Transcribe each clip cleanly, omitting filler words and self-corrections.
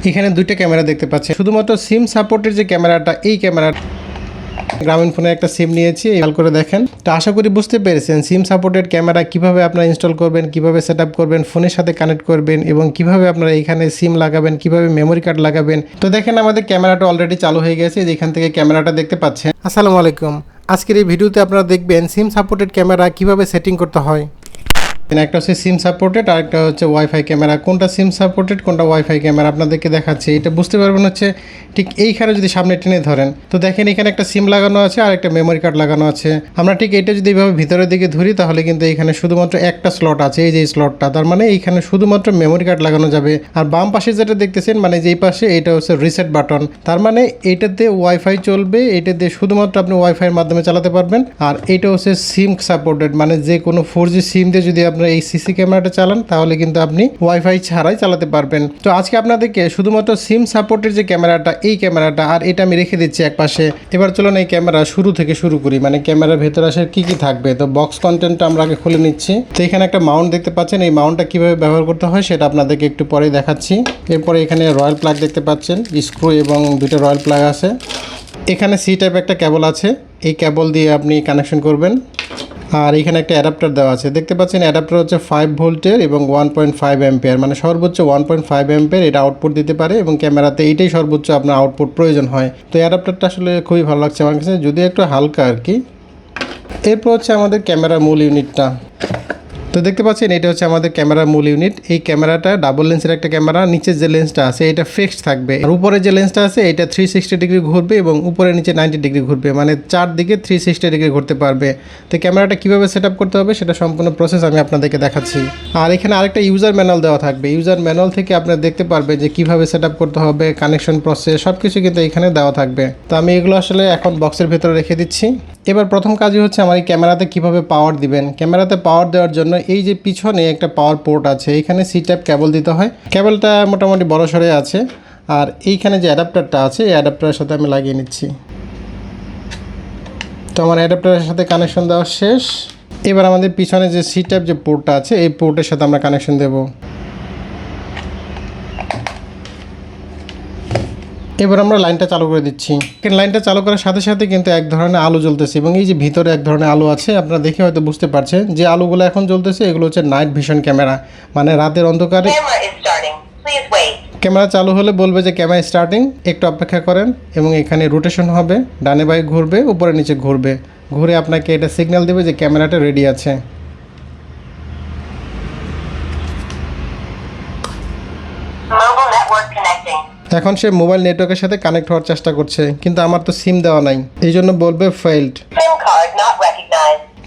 এখানে দুইটা ক্যামেরা দেখতে পাচ্ছেন। শুধুমাত্র সিম সাপোর্টের যে ক্যামেরাটা, এই ক্যামেরা গ্রামীণ ফোনে একটা সিম নিয়েছি, খেয়াল করে দেখেন। তো আশা করি বুঝতে পেরেছেন সিম সাপোর্টেড ক্যামেরা কিভাবে আপনারা ইনস্টল করবেন, কিভাবে সেট আপ করবেন, ফোনের সাথে কানেক্ট করবেন এবং কিভাবে আপনারা এখানে সিম লাগাবেন, কিভাবে মেমোরি কার্ড লাগাবেন। তো দেখেন আমাদের ক্যামেরাটা অলরেডি চালু হয়ে গেছে, যেখান থেকে ক্যামেরাটা দেখতে পাচ্ছেন। আসসালামু আলাইকুম। আজকের এই ভিডিওতে আপনারা দেখবেন সিম সাপোর্টেড ক্যামেরা কিভাবে সেটিং করতে হয়। একটা হচ্ছে সিম সাপোর্টেড আর একটা হচ্ছে ওয়াইফাই ক্যামেরা। কোনটা সিম সাপোর্টেড, কোনটা ওয়াইফাই ক্যামেরা আপনাদেরকে দেখাচ্ছি। এটা বুঝতে পারবেন হচ্ছে ঠিক এইখানে যদি সামনে টেনে ধরেন, তো দেখেন এখানে একটা সিম লাগানো আছে আর একটা মেমোরি কার্ড লাগানো আছে। আমরা ঠিক এটা যদি এইভাবে ভিতরের দিকে ধরি, তাহলে কিন্তু এখানে শুধুমাত্র একটা স্লট আছে, এই যে স্লটটা। তার মানে এইখানে শুধুমাত্র মেমোরি কার্ড লাগানো যাবে। আর বাম পাশে যেটা দেখতেছেন, মানে যেই পাশে, এটা হচ্ছে রিসেট বাটন। তার মানে এটাতে ওয়াইফাই চলবে, এটাতে শুধুমাত্র আপনি ওয়াইফাইয়ের মাধ্যমে চালাতে পারবেন। আর এটা হচ্ছে সিম সাপোর্টেড, মানে যে কোনো 4G সিম দিয়ে যদি আপনার এই সিসি ক্যামেরাটা চালান, তাহলে কিন্তু আপনি ওয়াইফাই ছাড়াই চালাতে পারবেন। তো আজকে আপনাদেরকে শুধুমাত্র সিম সাপোর্টের যে ক্যামেরাটা, এই ক্যামেরাটা আর এটা আমি রেখে দিচ্ছি এক পাশে। এবার চলুন এই ক্যামেরা শুরু থেকে শুরু করি, মানে ক্যামেরার ভেতরে আসে কি কি থাকবে। তো বক্স কন্টেন্টটা আমরা আগে খুলে নিচ্ছি। তো এখানে একটা মাউন্ট দেখতে পাচ্ছেন, এই মাউন্টটা কিভাবে ব্যবহার করতে হয় সেটা আপনাদেরকে একটু পরেই দেখাচ্ছি। এরপরে এখানে রয়্যাল প্লাগ দেখতে পাচ্ছেন, স্ক্রু এবং দুটো রয়্যাল প্লাগ আছে। এখানে সি টাইপ একটা কেবল আছে, এই কেবল দিয়ে আপনি কানেকশন করবেন। আর এখানে একটা অ্যাডাপ্টার দেওয়া আছে, দেখতে পাচ্ছেন। অ্যাডাপ্টার হচ্ছে 5 ভোল্টের এবং 1.5 অ্যাম্পিয়ার, মানে সর্বোচ্চ 1.5 অ্যাম্পিয়ার এটা আউটপুট দিতে পারে এবং ক্যামেরাতে এইটাই সর্বোচ্চ আপনার আউটপুট প্রয়োজন হয়। তো অ্যাডাপ্টারটা আসলে খুবই ভালো লাগছে আমার কাছে, যদিও একটু হালকা আর কি। এরপর হচ্ছে আমাদের ক্যামেরার মূল ইউনিটটা। তো দেখতে পাচ্ছেন এটা হচ্ছে আমাদের ক্যামেরার মূল ইউনিট। এই ক্যামেরাটা ডাবল লেন্সের একটা ক্যামেরা। নিচের যে লেন্সটা আছে এটা ফিক্সড থাকবে, আর উপরে যে লেন্সটা আছে এটা 360 ডিগ্রি ঘুরবে এবং উপরে নিচে 90 ডিগ্রি ঘুরবে, মানে চারদিকে 360 ডিগ্রি ঘুরতে পারবে। তো ক্যামেরাটা কীভাবে সেট আপ করতে হবে সেটা সম্পূর্ণ প্রসেস আমি আপনাদেরকে দেখাচ্ছি। আর এখানে আরেকটা ইউজার ম্যানুয়াল দেওয়া থাকবে। ইউজার ম্যানুয়াল থেকে আপনারা দেখতে পারবে যে কীভাবে সেট আপ করতে হবে, কানেকশন প্রসেস সব কিছু কিন্তু এখানে দেওয়া থাকবে। তো আমি এগুলো আসলে এখন বক্সের ভেতরে রেখে দিচ্ছি। এবার প্রথম কাজই হচ্ছে আমার এই ক্যামেরাতে কীভাবে পাওয়ার দিবেন। ক্যামেরাতে পাওয়ার দেওয়ার জন্য এই যে পিছনে একটা পাওয়ার পোর্ট আছে, এখানে সি টাইপ কেবল দিতে হয়। কেবলটা মোটামুটি বড় সরে আছে। আর এইখানে যে অ্যাডাপ্টারটা আছে, এই অ্যাডাপ্টারের সাথে আমি লাগিয়ে নিচ্ছি। তো আমার অ্যাডাপ্টারের সাথে কানেকশন দেওয়া শেষ। এবার আমাদের পিছনে যে সি টাইপ যে পোর্টটা আছে, এই পোর্টের সাথে আমরা কানেকশন দেবো। এবার আমরা লাইনটা চালু করে দিচ্ছি। লাইনটা চালু করার সাথে সাথে কিন্তু এক ধরনের আলো জ্বলতেছে এবং এই যে ভিতরে এক ধরনের আলো আছে, আপনারা দেখে হয়তো বুঝতে পারছেন যে আলোগুলো এখন জ্বলতেছে, এগুলো হচ্ছে নাইট ভিশন ক্যামেরা, মানে রাতের অন্ধকারে। ক্যামেরা চালু হলে বলবে যে ক্যামেরা স্টার্টিং, একটু অপেক্ষা করেন এবং এখানে রোটেশন হবে, ডানে বাই ঘুরবে, উপরে নিচে ঘুরবে, ঘুরে আপনাকে এটা সিগন্যাল দেবে যে ক্যামেরাটা রেডি আছে। এখন সে মোবাইল নেটওয়ার্কের সাথে কানেক্ট হওয়ার চেষ্টা করছে, কিন্তু আমার তো সিম দেওয়া নাই, এই জন্য বলবে ফেইল্ড।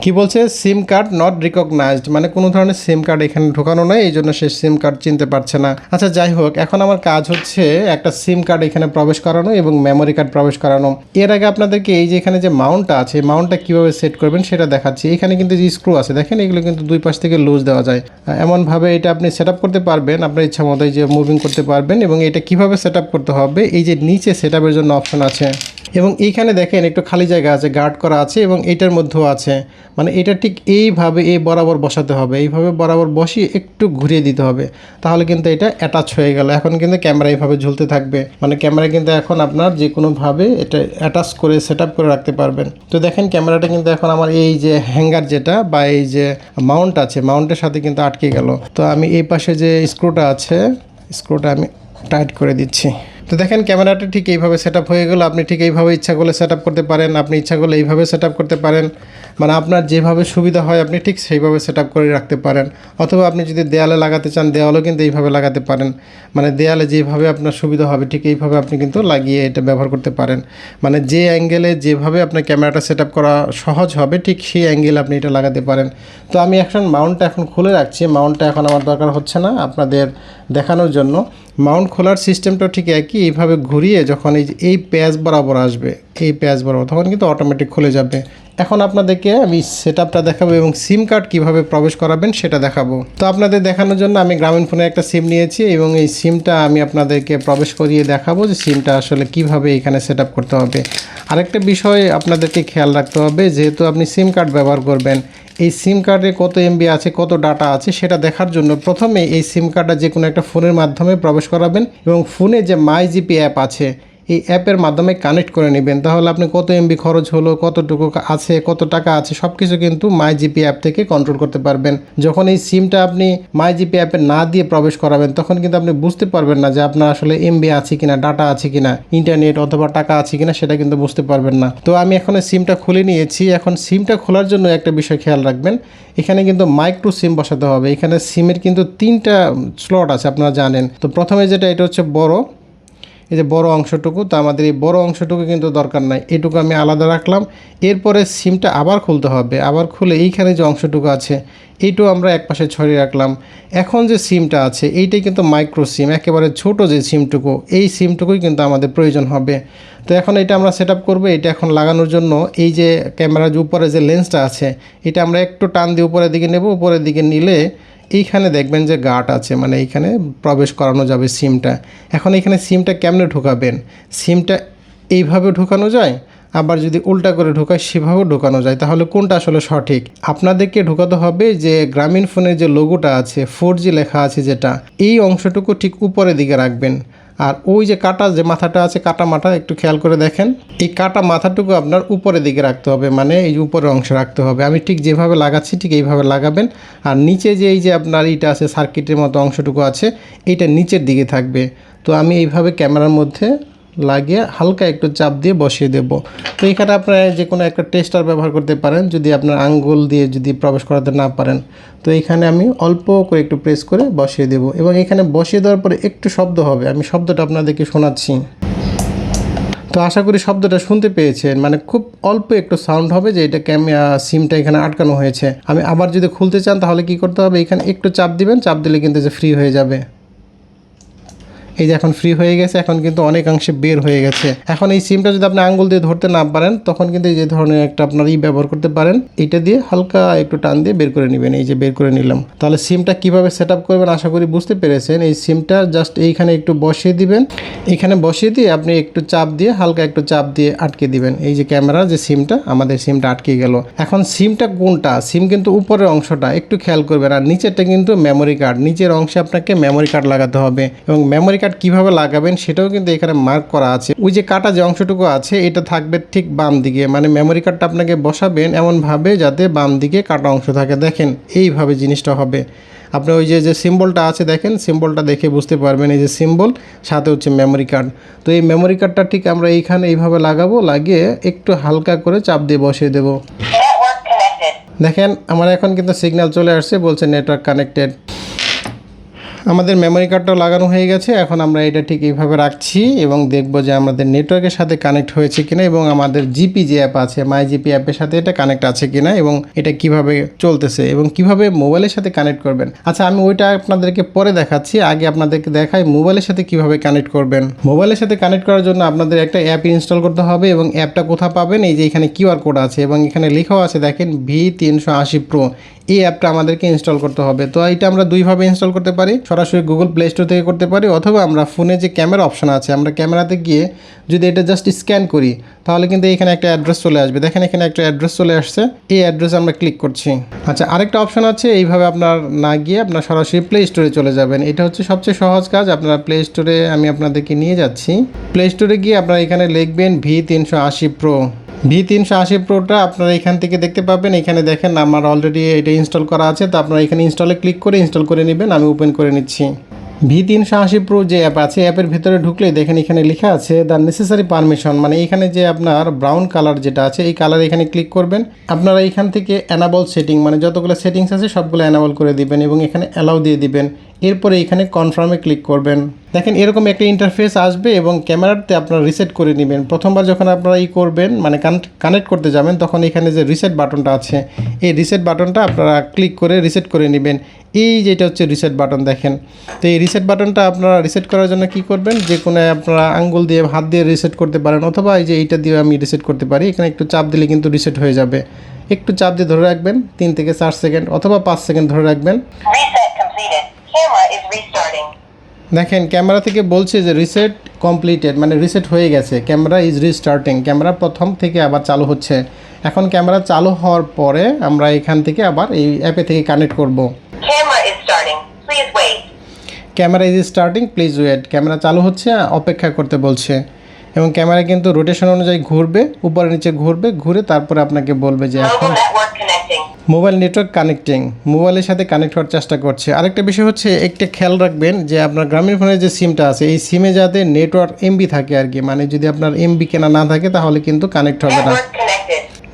কি বলছে? সিম কার্ড নট রিকগনাইজড, মানে কোনো ধরনের সিম কার্ড এখানে ঢোকানো নাই, এই জন্য সে সিম কার্ড চিনতে পারছে না। আচ্ছা যাই হোক, এখন আমার কাজ হচ্ছে একটা সিম কার্ড এখানে প্রবেশ করানো এবং মেমোরি কার্ড প্রবেশ করানো। এর আগে আপনাদেরকে এই যে এখানে যে মাউন্টটা আছে, মাউন্টটা কীভাবে সেট করবেন সেটা দেখাচ্ছি। এখানে কিন্তু যে স্ক্রু আছে দেখেন, এগুলো কিন্তু দুই পাশ থেকে লুজ দেওয়া যায়। এমনভাবে এটা আপনি সেট আপ করতে পারবেন আপনার ইচ্ছা মতো, যে মুভিং করতে পারবেন। এবং এটা কিভাবে সেট আপ করতে হবে, এই যে নিচে সেট আপের জন্য অপশন আছে এবং এইখানে দেখেন একটু খালি জায়গা আছে, গার্ড করা আছে এবং এটার মধ্যেও আছে। মানে এটা ঠিক এইভাবে এই বরাবর বসাতে হবে, এইভাবে বরাবর বসিয়ে একটু ঘুরিয়ে দিতে হবে, তাহলে কিন্তু এটা অ্যাটাচ হয়ে গেল। এখন কিন্তু ক্যামেরা এইভাবে ঝুলতে থাকবে, মানে ক্যামেরা কিন্তু এখন আপনার যে কোনোভাবে এটা অ্যাটাচ করে সেট আপ করে রাখতে পারবেন। তো দেখেন ক্যামেরাটা কিন্তু এখন আমার এই যে হ্যাঙ্গার যেটা বা এই যে মাউন্ট আছে, মাউন্টের সাথে কিন্তু আটকে গেল। তো আমি এই পাশে যে স্ক্রুটা আছে, স্ক্রুটা আমি টাইট করে দিচ্ছি। তো দেখেন ক্যামেরাটা ঠিক এইভাবে সেট আপ হয়ে গেল। আপনি ঠিক এইভাবে ইচ্ছা করলে সেট আপ করতে পারেন, আপনি ইচ্ছা করলে এইভাবে সেট আপ করতে পারেন, মানে আপনার যেভাবে সুবিধা হয় আপনি ঠিক সেইভাবে সেট আপ করে রাখতে পারেন। অথবা আপনি যদি দেয়ালে লাগাতে চান, দেওয়ালেও কিন্তু এইভাবে লাগাতে পারেন, মানে দেয়ালে যেভাবে আপনার সুবিধা হবে ঠিক এইভাবে আপনি কিন্তু লাগিয়ে এটা ব্যবহার করতে পারেন। মানে যে অ্যাঙ্গেলে যেভাবে আপনার ক্যামেরাটা সেট আপ করা সহজ হবে ঠিক সেই অ্যাঙ্গেলে আপনি এটা লাগাতে পারেন। তো আমি মাউন্টটা এখন খুলে রাখছি, মাউন্টটা এখন আমার দরকার হচ্ছে না আপনাদের দেখানোর জন্য। মাউন্ট খোলার সিস্টেমটা ঠিক একই, এইভাবে ঘুরিয়ে যখন এই প্যাচ বরাবর আসবে, এই প্যাচ বরাবর, তখন কিন্তু অটোমেটিক খুলে যাবে। এখন আপনাদেরকে আমি সেটআপটা দেখাবো এবং সিম কার্ড কীভাবে প্রবেশ করাবেন সেটা দেখাবো। তো আপনাদের দেখানোর জন্য আমি গ্রামীণ ফোনে একটা সিম নিয়েছি এবং এই সিমটা আমি আপনাদেরকে প্রবেশ করিয়ে দেখাবো যে সিমটা আসলে কিভাবে এখানে সেটআপ করতে হবে। আরেকটা বিষয় আপনাদেরকে খেয়াল রাখতে হবে, যেহেতু আপনি সিম কার্ড ব্যবহার করবেন, এই সিম কার্ডে কত এমবি আছে, কত ডাটা আছে সেটা দেখার জন্য প্রথমে এই সিম কার্ডটা যে কোনো একটা ফোনের মাধ্যমে প্রবেশ করাবেন এবং ফোনে যে মাই জিপি অ্যাপ আছে এই অ্যাপের মাধ্যমে কানেক্ট করে নেবেন। তাহলে আপনি কত এমবি খরচ হলো, কতটুকু আছে, কত টাকা আছে সব কিছু কিন্তু মাই জিপি অ্যাপ থেকে কন্ট্রোল করতে পারবেন। যখন এই সিমটা আপনি মাই জিপি অ্যাপে না দিয়ে প্রবেশ করাবেন তখন কিন্তু আপনি বুঝতে পারবেন না যে আপনার আসলে এমবি আছে কিনা, ডাটা আছে কিনা, ইন্টারনেট অথবা টাকা আছে কিনা সেটা কিন্তু বুঝতে পারবেন না। তো আমি এখন সিমটা খুলে নিয়েছি। এখন সিমটা খোলার জন্য একটা বিষয় খেয়াল রাখবেন, এখানে কিন্তু মাইক্রো সিম বসাতে হবে। এখানে সিমের কিন্তু 3টা স্লট আছে আপনারা জানেন। তো প্রথমে যেটা, এটা হচ্ছে বড়, এই যে বড় অংশটুকু, তো আমাদের এই বড় অংশটুকু কিন্তু দরকার নাই, এটুকু আমি আলাদা রাখলাম। এরপরে সিমটা আবার খুলতে হবে, আবার খুলে এইখানে যে অংশটুকু আছে এইটু আমরা একপাশে ছড়িয়ে রাখলাম। এখন যে সিমটা আছে এইটাই কিন্তু মাইক্রো সিম, একেবারে ছোট যে সিমটুকু, এই সিমটুকুই কিন্তু আমাদের প্রয়োজন হবে। তো এখন এটা আমরা সেট আপ করবো। এটা এখন লাগানোর জন্য এই যে ক্যামেরার উপরে যে লেন্সটা আছে এটা আমরা একটু টান দিয়ে উপরের দিকে নেব। উপরের দিকে নিলে এইখানে দেখবেন যে গার্ড আছে, মানে এইখানে প্রবেশ করানো যাবে সিমটা। এখন এখানে সিমটা কেমনে ঢোকাবেন, সিমটা এইভাবে ঢোকানো যায়, আবার যদি উল্টা করে ঢোকায় সেভাবেও ঢোকানো যায়। তাহলে কোনটা আসলে সঠিক? আপনাদেরকে ঢোকাতে হবে যে গ্রামীণ ফোনের যে লোগোটা আছে 4G লেখা আছে যেটা, এই অংশটুকু ঠিক উপরের দিকে রাখবেন। আর ওই যে কাটা যে মাথাটা আছে, কাটা মাথা একটু খেয়াল করে দেখেন, এই কাটা মাথাটুকু আপনার উপরের দিকে রাখতে হবে, মানে এই উপরের অংশে রাখতে হবে। আমি ঠিক যেভাবে লাগাচ্ছি ঠিক এইভাবে লাগাবেন। আর নিচে যে এই যে আপনার এইটা আছে সার্কিটের মতো অংশটুকু আছে, এইটা নিচের দিকে থাকবে। তো আমি এইভাবে ক্যামেরার মধ্যে লাগিয়ে হালকা একটু চাপ দিয়ে বসিয়ে দেব। তো এখানে আপনারা যে কোনো একটা টেস্টার ব্যবহার করতে পারেন যদি আপনার আঙ্গুল দিয়ে যদি প্রবেশ করাতে না পারেন। তো এখানে আমি অল্প করে একটু প্রেস করে বসিয়ে দেব এবং এখানে বসিয়ে দেওয়ার পরে একটু শব্দ হবে, আমি শব্দটা আপনাদেরকে শোনাচ্ছি। তো আশা করি শব্দটা শুনতে পেয়েছেন, মানে খুব অল্প একটু সাউন্ড হবে যে এটা সিমটা এখানে আটকানো হয়েছে। আমি আবার যদি খুলতে চান তাহলে কি করতে হবে, এখানে একটু চাপ দিবেন, চাপ দিলে কিন্তু যে ফ্রি হয়ে যাবে। এই যে এখন ফ্রি হয়ে গেছে, এখন কিন্তু অনেকাংশে বের হয়ে গেছে। এখন এই সিমটা যদি আপনি আঙ্গুল দিয়ে ধরতে না পারেন তখন কিন্তু এই যে ধরনের একটা আপনার ব্যবহার করতে পারেন, এটা দিয়ে হালকা একটু টান দিয়ে বের করে নেবেন। এই যে বের করে নিলাম। তাহলে সিমটা কিভাবে সেট আপ করবেন আশা করি বুঝতে পেরেছেন। এই সিমটা জাস্ট এইখানে একটু বসিয়ে দিবেন, এখানে বসিয়ে দিয়ে আপনি একটু চাপ দিয়ে হালকা একটু চাপ দিয়ে আটকে দিবেন। এই যে ক্যামেরা যে সিমটা, আমাদের সিমটা আটকে গেল। এখন সিমটা কোনটা, সিম কিন্তু উপরের অংশটা একটু খেয়াল করবেন, আর নিচেরটা কিন্তু মেমোরি কার্ড। নিচের অংশে আপনাকে মেমোরি কার্ড লাগাতে হবে এবং মেমোরি কার্ড কিভাবে লাগাবেন সেটাও কিন্তু এখানে মার্ক করা আছে। ওই যে কাটা যে অংশটুকু আছে এটা থাকবে ঠিক বাম দিকে, মানে মেমোরি কার্ডটা আপনাকে বসাবেন এমনভাবে যাতে বাম দিকে কাটা অংশ থাকে। দেখেন এইভাবে জিনিসটা হবে। আপনি ওই যে সিম্বলটা আছে দেখেন, সিম্বলটা দেখে বুঝতে পারবেন এই যে সিম্বল, সাথে হচ্ছে মেমোরি কার্ড। তো এই মেমোরি কার্ডটা ঠিক আমরা এইখানে এইভাবে লাগাবো, লাগিয়ে একটু হালকা করে চাপ দিয়ে বসিয়ে দেবো। দেখেন আমার এখন কিন্তু সিগন্যাল চলে আসছে, বলছে নেটওয়ার্ক কানেক্টেড। আমাদের মেমোরি কার্ডটাও লাগানো হয়ে গেছে। এখন আমরা এটা ঠিক এইভাবে রাখছি এবং দেখব যে আমাদের নেটওয়ার্কের সাথে কানেক্ট হয়েছে কিনা এবং আমাদের জিপি যে অ্যাপ আছে মাই জিপি অ্যাপের সাথে এটা কানেক্ট আছে কিনা এবং এটা কিভাবে চলতেছে এবং কিভাবে মোবাইলের সাথে কানেক্ট করবেন। আচ্ছা আমি ওইটা আপনাদেরকে পরে দেখাচ্ছি, আগে আপনাদেরকে দেখাই মোবাইলের সাথে কিভাবে কানেক্ট করবেন। মোবাইলের সাথে কানেক্ট করার জন্য আপনাদের একটা অ্যাপ ইনস্টল করতে হবে এবং অ্যাপটা কোথায় পাবেন, এই যে এখানে কিউআর কোড আছে এবং এখানে লেখাও আছে দেখেন V380 Pro। এই অ্যাপটা আমাদেরকে ইনস্টল করতে হবে। তো এটা আমরা দুইভাবে ইনস্টল করতে পারি, সরাসরি গুগল প্লে স্টোর থেকে করতে পারি, অথবা আমরা ফোনে যে ক্যামেরা অপশন আছে আমরা ক্যামেরাতে গিয়ে যদি এটা জাস্ট স্ক্যান করি তাহলে কিন্তু এখানে একটা অ্যাড্রেস চলে আসবে। দেখেন এখানে একটা অ্যাড্রেস চলে আসছে, এই অ্যাড্রেসে আমরা ক্লিক করছি। আচ্ছা আরেকটা অপশন আছে, এইভাবে আপনার না গিয়ে আপনার সরাসরি প্লে স্টোরে চলে যাবেন। এটা হচ্ছে সবচেয়ে সহজ কাজ। আপনারা প্লে স্টোরে আমি আপনাদেরকে নিয়ে যাচ্ছি। প্লে স্টোরে গিয়ে আপনারা এখানে লিখবেন V380 Pro। V380 Proটা আপনারা এখান থেকে দেখতে পাবেন। এখানে দেখেন আমার অলরেডি এটা ইনস্টল করা আছে, তো আপনারা এখানে ইনস্টলে ক্লিক করে ইনস্টল করে নেবেন। আমি ওপেন করে নিচ্ছি। V380 Pro যে অ্যাপ আছে, অ্যাপের ভিতরে ঢুকলেই দেখেন এখানে লেখা আছে দ্য নেসেসারি পারমিশন, মানে এখানে যে আপনার ব্রাউন কালার যেটা আছে এই কালার এখানে ক্লিক করবেন। আপনারা এখান থেকে অ্যানাবল সেটিং, মানে যতগুলো সেটিংস আছে সবগুলো অ্যানাবল করে দিবেন এবং এখানে অ্যালাউ দিয়ে দিবেন। এরপরে এখানে কনফার্মে ক্লিক করবেন। দেখেন এরকম একটা ইন্টারফেস আসবে এবং ক্যামেরাতে আপনারা রিসেট করে নেবেন। প্রথমবার যখন আপনারা করবেন মানে কানেক্ট করতে যাবেন তখন এখানে যে রিসেট বাটনটা আছে এই রিসেট বাটনটা আপনারা ক্লিক করে রিসেট করে নেবেন। এই যেটা হচ্ছে রিসেট বাটন দেখেন। তো এই রিসেট বাটনটা আপনারা রিসেট করার জন্য কি করবেন, যে কোনো আপনারা আঙ্গুল দিয়ে হাত দিয়ে রিসেট করতে পারেন অথবা এই যে এইটা দিয়ে আমি রিসেট করতে পারি। এখানে একটু চাপ দিলে কিন্তু রিসেট হয়ে যাবে। একটু চাপ দিয়ে ধরে রাখবেন 3 থেকে 4 সেকেন্ড অথবা 5 সেকেন্ড ধরে রাখবেন। দেখেন ক্যামেরা থেকে বলছে যে রিসেট কমপ্লিটেড, মানে রিসেট হয়ে গেছে, ক্যামেরা ইজ রিস্টার্টিং, ক্যামেরা প্রথম থেকে আবার চালু হচ্ছে। এখন ক্যামেরা চালু হওয়ার পরে আমরা এখান থেকে আবার এই অ্যাপে থেকে কানেক্ট করব। Camera is starting please wait, camera চালু হচ্ছে অপেক্ষা করতে বলছে। এবং ক্যামেরা কিন্তু রোটেশন অনুযায়ী ঘুরবে, উপরে নিচে ঘুরবে, ঘুরে তারপরে আপনাকে বলবে যে এখন মোবাইল নেটওয়ার্ক কানেক্টিং, মোবাইলের সাথে কানেক্ট হওয়ার চেষ্টা করছে। আরেকটা বিষয় হচ্ছে একটা খেয়াল রাখবেন যে আপনার গ্রামীণ ফোনের যে সিমটা আছে এই সিমে যাতে নেটওয়ার্ক এমবি থাকে আর কি, মানে যদি আপনার এমবি কেনা না থাকে তাহলে কিন্তু কানেক্ট হবে না।